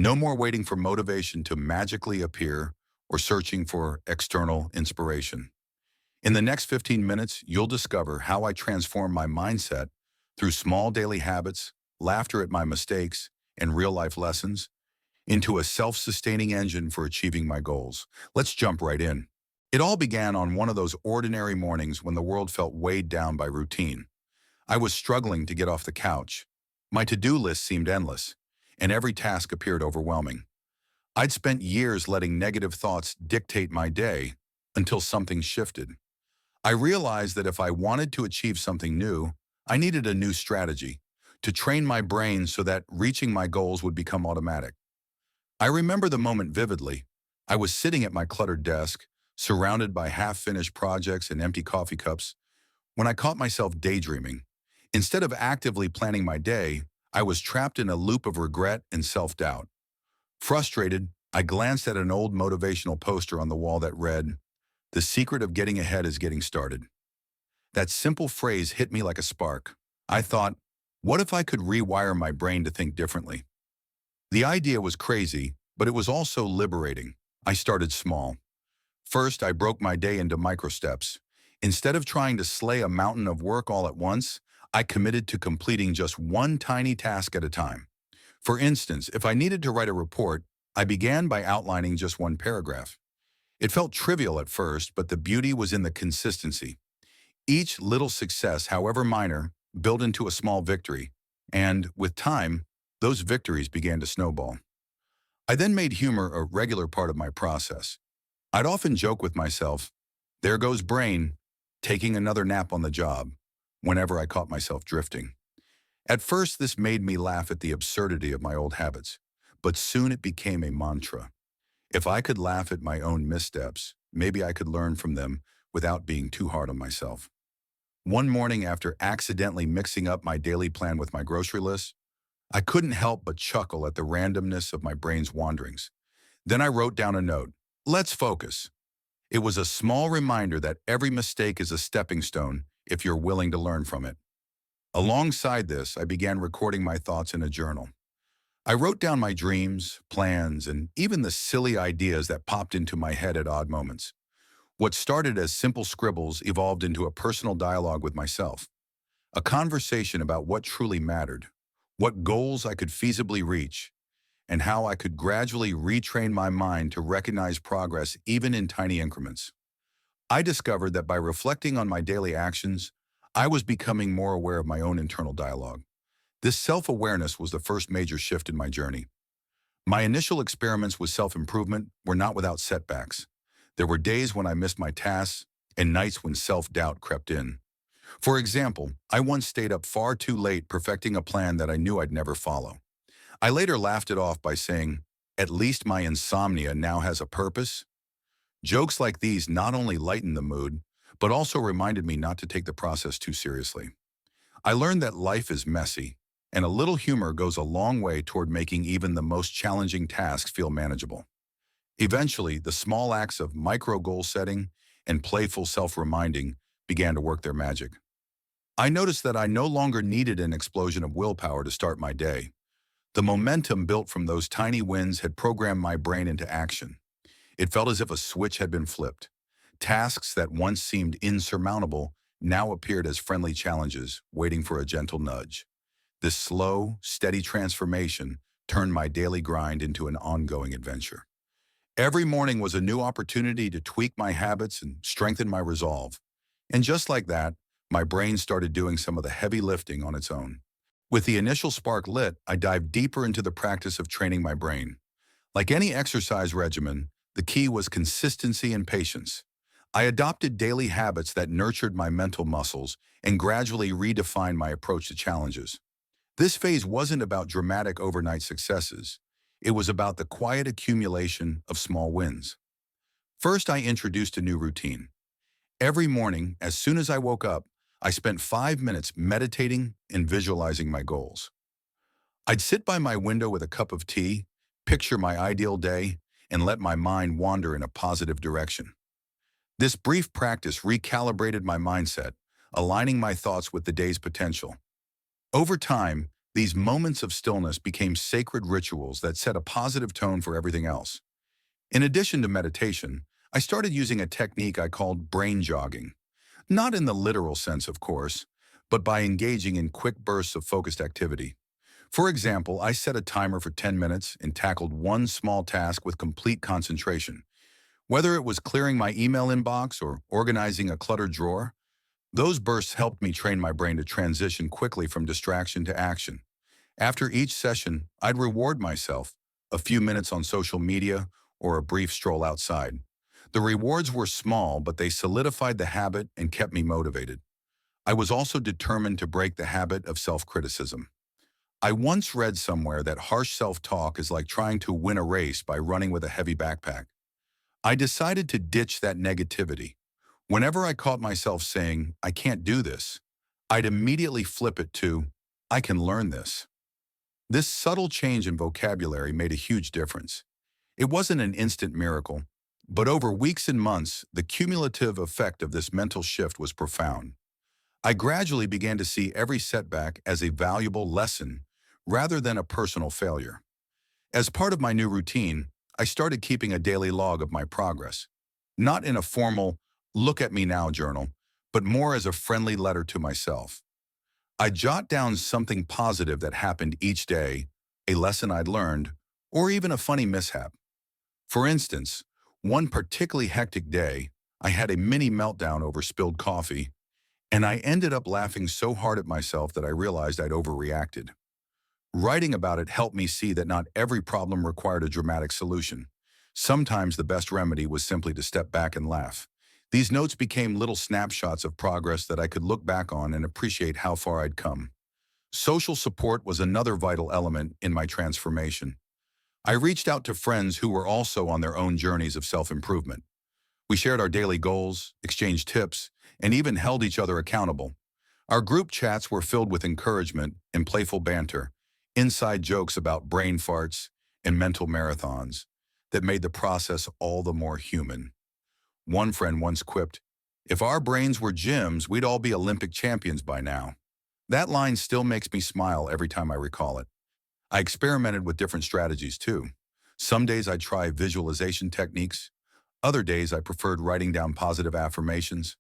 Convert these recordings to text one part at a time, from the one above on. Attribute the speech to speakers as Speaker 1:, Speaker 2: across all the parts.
Speaker 1: No more waiting for motivation to magically appear or searching for external inspiration. In the next 15 minutes, you'll discover how I transform my mindset through small daily habits, laughter at my mistakes, and real-life lessons into a self-sustaining engine for achieving my goals. Let's jump right in. It all began on one of those ordinary mornings when the world felt weighed down by routine. I was struggling to get off the couch. My to-do list seemed endless, and every task appeared overwhelming. I'd spent years letting negative thoughts dictate my day until something shifted. I realized that if I wanted to achieve something new, I needed a new strategy to train my brain so that reaching my goals would become automatic. I remember the moment vividly. I was sitting at my cluttered desk, surrounded by half-finished projects and empty coffee cups, when I caught myself daydreaming. Instead of actively planning my day, I was trapped in a loop of regret and self-doubt. Frustrated, I glanced at an old motivational poster on the wall that read, "The secret of getting ahead is getting started." That simple phrase hit me like a spark. I thought, what if I could rewire my brain to think differently? The idea was crazy, but it was also liberating. I started small. First, I broke my day into micro steps. Instead of trying to slay a mountain of work all at once, I committed to completing just one tiny task at a time. For instance, if I needed to write a report, I began by outlining just one paragraph. It felt trivial at first, but the beauty was in the consistency. Each little success, however minor, built into a small victory, and, with time, those victories began to snowball. I then made humor a regular part of my process. I'd often joke with myself, "There goes brain, taking another nap on the job," whenever I caught myself drifting. At first, this made me laugh at the absurdity of my old habits, but soon it became a mantra. If I could laugh at my own missteps, maybe I could learn from them without being too hard on myself. One morning, after accidentally mixing up my daily plan with my grocery list, I couldn't help but chuckle at the randomness of my brain's wanderings. Then I wrote down a note. Let's focus. It was a small reminder that every mistake is a stepping stone if you're willing to learn from it. Alongside this, I began recording my thoughts in a journal. I wrote down my dreams, plans, and even the silly ideas that popped into my head at odd moments. What started as simple scribbles evolved into a personal dialogue with myself, a conversation about what truly mattered, what goals I could feasibly reach, and how I could gradually retrain my mind to recognize progress even in tiny increments. I discovered that by reflecting on my daily actions, I was becoming more aware of my own internal dialogue. This self-awareness was the first major shift in my journey. My initial experiments with self-improvement were not without setbacks. There were days when I missed my tasks and nights when self-doubt crept in. For example, I once stayed up far too late perfecting a plan that I knew I'd never follow. I later laughed it off by saying, "At least my insomnia now has a purpose." Jokes like these not only lightened the mood, but also reminded me not to take the process too seriously. I learned that life is messy, and a little humor goes a long way toward making even the most challenging tasks feel manageable. Eventually, the small acts of micro-goal setting and playful self-reminding began to work their magic. I noticed that I no longer needed an explosion of willpower to start my day. The momentum built from those tiny wins had programmed my brain into action. It felt as if a switch had been flipped. Tasks that once seemed insurmountable now appeared as friendly challenges, waiting for a gentle nudge. This slow, steady transformation turned my daily grind into an ongoing adventure. Every morning was a new opportunity to tweak my habits and strengthen my resolve. And just like that, my brain started doing some of the heavy lifting on its own. With the initial spark lit, I dived deeper into the practice of training my brain. Like any exercise regimen, the key was consistency and patience. I adopted daily habits that nurtured my mental muscles and gradually redefined my approach to challenges. This phase wasn't about dramatic overnight successes. It was about the quiet accumulation of small wins. First, I introduced a new routine. Every morning, as soon as I woke up, I spent 5 minutes meditating and visualizing my goals. I'd sit by my window with a cup of tea, picture my ideal day, and let my mind wander in a positive direction. This brief practice recalibrated my mindset, aligning my thoughts with the day's potential. Over time, These moments of stillness became sacred rituals that set a positive tone for everything else. In addition to meditation, I started using a technique I called brain jogging. Not in the literal sense, of course, but by engaging in quick bursts of focused activity. For example, I set a timer for 10 minutes and tackled one small task with complete concentration. Whether it was clearing my email inbox or organizing a cluttered drawer, those bursts helped me train my brain to transition quickly from distraction to action. After each session, I'd reward myself, a few minutes on social media or a brief stroll outside. The rewards were small, but they solidified the habit and kept me motivated. I was also determined to break the habit of self-criticism. I once read somewhere that harsh self-talk is like trying to win a race by running with a heavy backpack. I decided to ditch that negativity. Whenever I caught myself saying, "I can't do this," I'd immediately flip it to, "I can learn this." This subtle change in vocabulary made a huge difference. It wasn't an instant miracle, but over weeks and months, the cumulative effect of this mental shift was profound. I gradually began to see every setback as a valuable lesson rather than a personal failure. As part of my new routine, I started keeping a daily log of my progress, not in a formal, look at me now journal, but more as a friendly letter to myself. I jot down something positive that happened each day, a lesson I'd learned, or even a funny mishap. For instance, one particularly hectic day, I had a mini meltdown over spilled coffee, and I ended up laughing so hard at myself that I realized I'd overreacted. Writing about it helped me see that not every problem required a dramatic solution. Sometimes the best remedy was simply to step back and laugh. These notes became little snapshots of progress that I could look back on and appreciate how far I'd come. Social support was another vital element in my transformation. I reached out to friends who were also on their own journeys of self-improvement. We shared our daily goals, exchanged tips, and even held each other accountable. Our group chats were filled with encouragement and playful banter, inside jokes about brain farts and mental marathons that made the process all the more human. One friend once quipped, "If our brains were gyms, we'd all be Olympic champions by now." That line still makes me smile every time I recall it. I experimented with different strategies too. Some days I'd try visualization techniques. Other days I preferred writing down positive affirmations.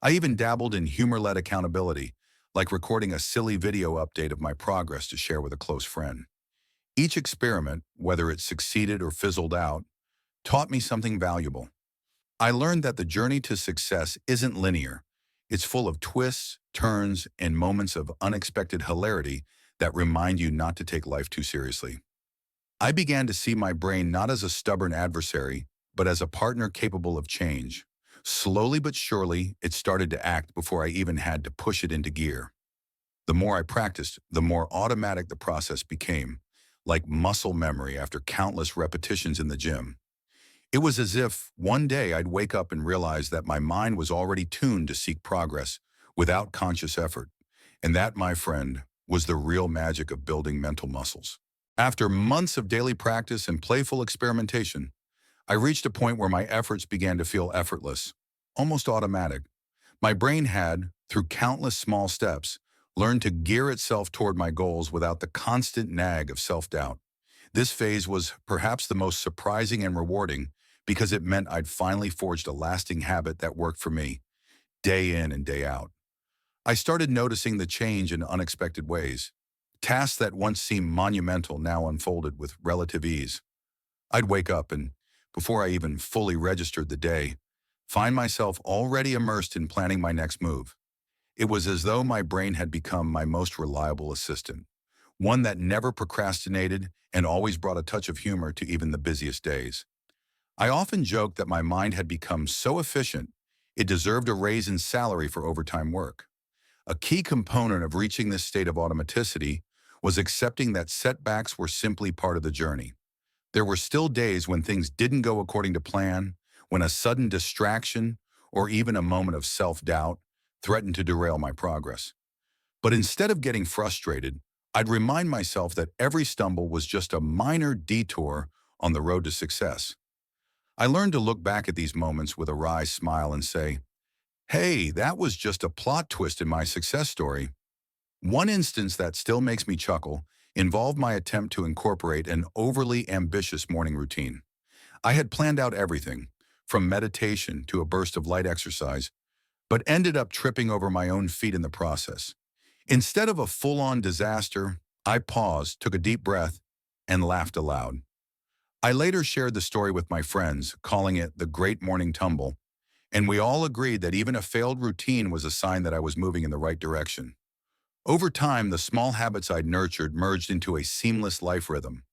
Speaker 1: I even dabbled in humor-led accountability, like recording a silly video update of my progress to share with a close friend. Each experiment, whether it succeeded or fizzled out, taught me something valuable. I learned that the journey to success isn't linear. It's full of twists, turns, and moments of unexpected hilarity that remind you not to take life too seriously. I began to see my brain not as a stubborn adversary, but as a partner capable of change. Slowly but surely, it started to act before I even had to push it into gear. The more I practiced, the more automatic the process became, like muscle memory after countless repetitions in the gym. It was as if one day I'd wake up and realize that my mind was already tuned to seek progress without conscious effort. And that, my friend, was the real magic of building mental muscles. After months of daily practice and playful experimentation, I reached a point where my efforts began to feel effortless, almost automatic. My brain had, through countless small steps, learned to gear itself toward my goals without the constant nag of self-doubt. This phase was perhaps the most surprising and rewarding because it meant I'd finally forged a lasting habit that worked for me, day in and day out. I started noticing the change in unexpected ways. Tasks that once seemed monumental now unfolded with relative ease. I'd wake up and, before I even fully registered the day, find myself already immersed in planning my next move. It was as though my brain had become my most reliable assistant, one that never procrastinated and always brought a touch of humor to even the busiest days. I often joked that my mind had become so efficient, it deserved a raise in salary for overtime work. A key component of reaching this state of automaticity was accepting that setbacks were simply part of the journey. There were still days when things didn't go according to plan, when a sudden distraction or even a moment of self-doubt threatened to derail my progress. But instead of getting frustrated, I'd remind myself that every stumble was just a minor detour on the road to success. I learned to look back at these moments with a wry smile and say, "Hey, that was just a plot twist in my success story." One instance that still makes me chuckle involved my attempt to incorporate an overly ambitious morning routine. I had planned out everything, from meditation to a burst of light exercise, but ended up tripping over my own feet in the process. Instead of a full-on disaster, I paused, took a deep breath, and laughed aloud. I later shared the story with my friends, calling it the Great Morning Tumble, and we all agreed that even a failed routine was a sign that I was moving in the right direction. Over time, the small habits I'd nurtured merged into a seamless life rhythm.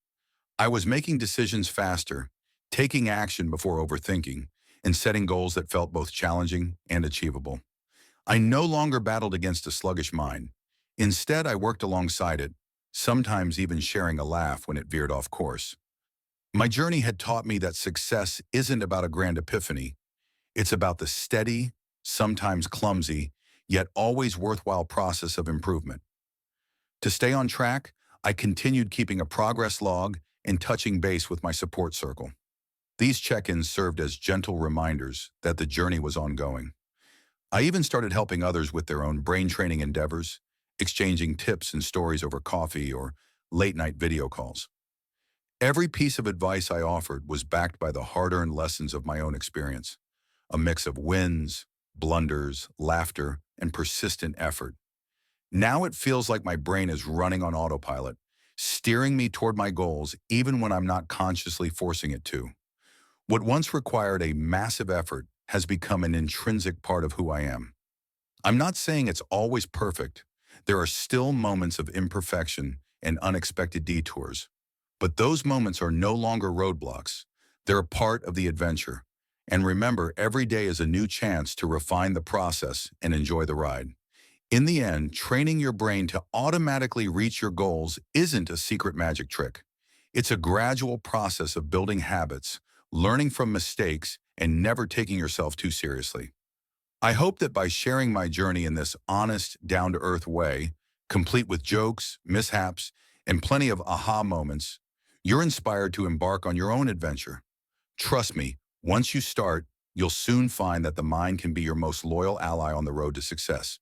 Speaker 1: I was making decisions faster, taking action before overthinking, and setting goals that felt both challenging and achievable. I no longer battled against a sluggish mind. Instead, I worked alongside it, sometimes even sharing a laugh when it veered off course. My journey had taught me that success isn't about a grand epiphany. It's about the steady, sometimes clumsy, yet always worthwhile process of improvement. To stay on track, I continued keeping a progress log and touching base with my support circle. These check-ins served as gentle reminders that the journey was ongoing. I even started helping others with their own brain training endeavors, exchanging tips and stories over coffee or late-night video calls. Every piece of advice I offered was backed by the hard-earned lessons of my own experience, a mix of wins, blunders, laughter, and persistent effort. Now it feels like my brain is running on autopilot, steering me toward my goals even when I'm not consciously forcing it to. What once required a massive effort has become an intrinsic part of who I am. I'm not saying it's always perfect. There are still moments of imperfection and unexpected detours. But those moments are no longer roadblocks. They're a part of the adventure. And remember, every day is a new chance to refine the process and enjoy the ride. In the end, training your brain to automatically reach your goals isn't a secret magic trick. It's a gradual process of building habits, learning from mistakes, and never taking yourself too seriously. I hope that by sharing my journey in this honest, down-to-earth way, complete with jokes, mishaps, and plenty of aha moments, you're inspired to embark on your own adventure. Trust me, once you start, you'll soon find that the mind can be your most loyal ally on the road to success.